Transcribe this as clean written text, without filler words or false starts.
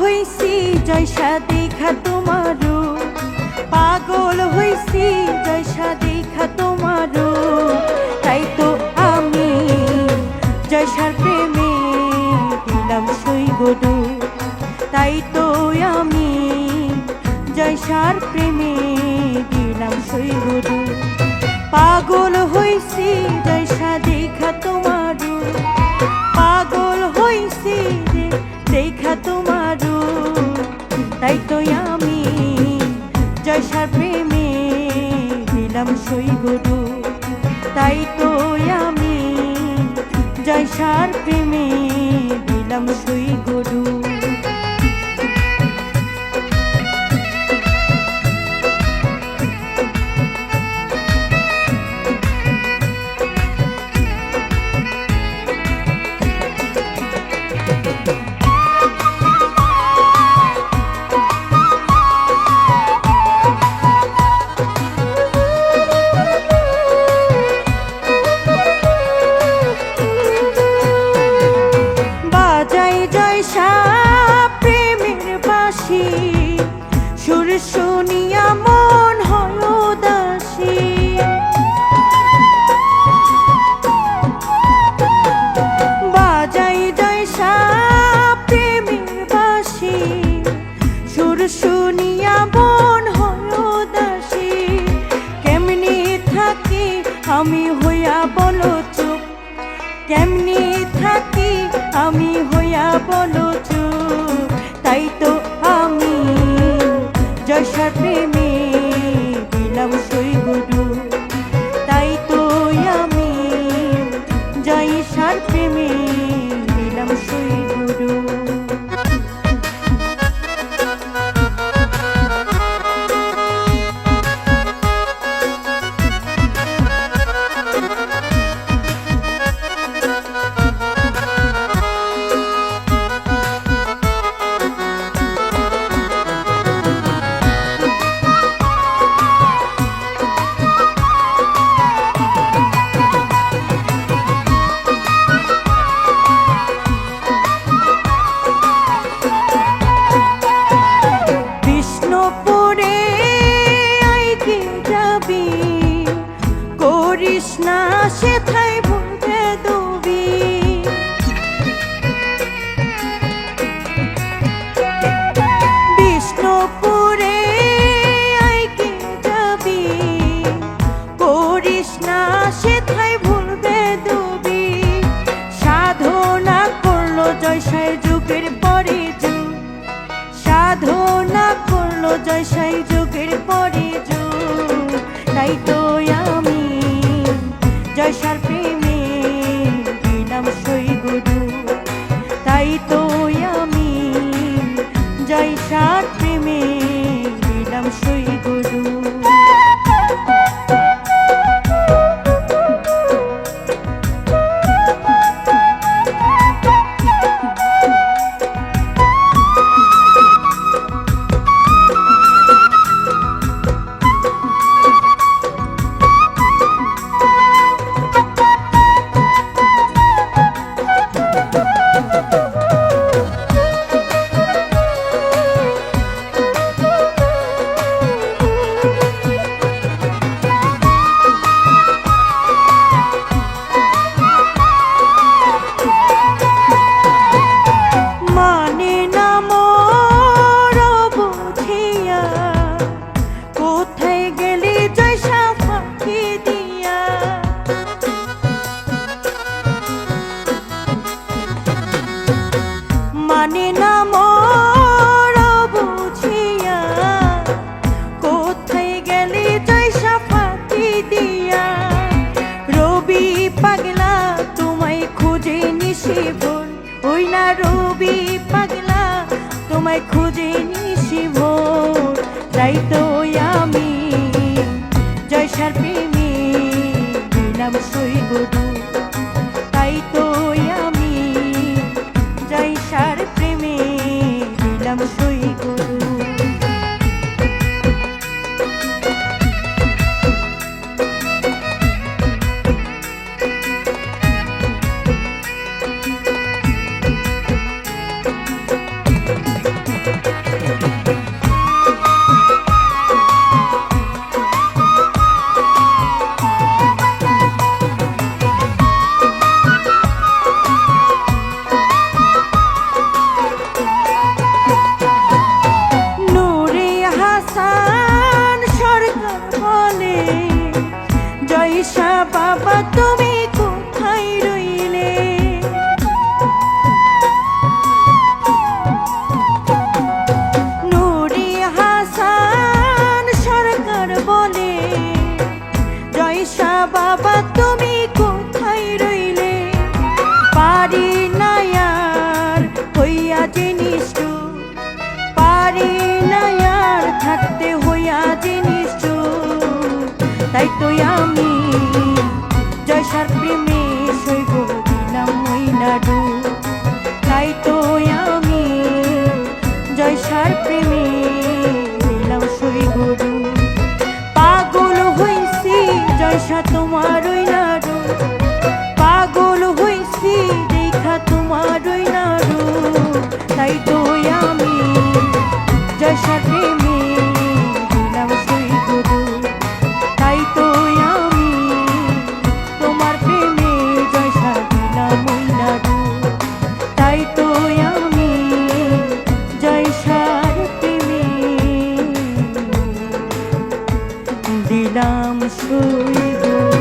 হইছি জয়সা দেখা তোমার রূপ, পাগল হইছি জয়সা দেখা তোমার রূপ। তাই তো আমি জয়সার প্রেমে দিলাম সই গরু, তাই তো আমি জয়সার প্রেমে দিলাম সই গরু। পাগল হইছি জয়সা দেখা তোমার রূপ, পাগল হইছি দেখা তোমার রূপ। তাই তো আমি জয়সার প্রেমে দিলাম সই গরু, তাই তো আমি জয়সার প্রেমে দিলাম সই গরু। সুর শুনিয়া মন হয় উদাসী, বাজাই জয়সা প্রেমের বাঁশি। সুর শুনিয়া মন হয় উদাসী, কেমনি থাকি আমি হইয়া বলো চুপ, কেমনি থাকি আমি হইয়া বলো চুপ। তাই তো আমি জয়সার প্রেমে দিলাম সই গরু, তাই তো আমি জয়সার প্রেমে দিলাম সই গরু। কৃষ্ণা সেথায় ভুলতে দুবি, বিষ্ণুপুরে আইকে যাবি, কৃষ্ণা সেথায় ভুলবে দুবি। সাধনা করলো জয়সাই যুগের পরে যুগ, সাধনা করলো জয়সাই যুগের পরে যুগ। তাই তো আমি জয়সার প্রেমে দিলাম সই গরু, তাই তো আমি জয়সার প্রেমে দিলাম সই গরু। মানে না মোর বুঝিয়া, কোথায় গেলি জয়সা ফাঁকি দিয়া। রবি পাগলা তোমায় খুঁজে নিশি ভোর, ওই না রবি পাগলা তোমায় খুঁজে নিশি ভোর। তাই তো আমি জয়সার প্রেমে দিলাম সই গরু, তাই তো আমি জয়সার প্রেমে দিলাম সই গরু। জয়সা বাবা তুমি কোথায় রইলে? নুরি হাসান সরকার বলে, জয়সা বাবা তুমি কোথায় রইলে? পারি না আর হইয়া জিনিস, পারি না আর থাকতে হইয়া জিনিস, তাই তো আমি জয়সার প্রেমে সইব দিলাম ওই নাড়ু। তাই তো আমি জয়সার প্রেমে দিলাম সই গরু। পাগল হইছি জয়সা তোমার ওই নাড়ু, পাগল হইছি দেখা তোমার ওই নাড়ু। তাই তো আমি জয়সার প্রেমে দিলাম সই গরু। তাই তো আমি তোমার প্রেমে জয়সা দিলাম ওই নাড়ু। তাই তো আমি জয়সার প্রেমে দিলাম সই গরু।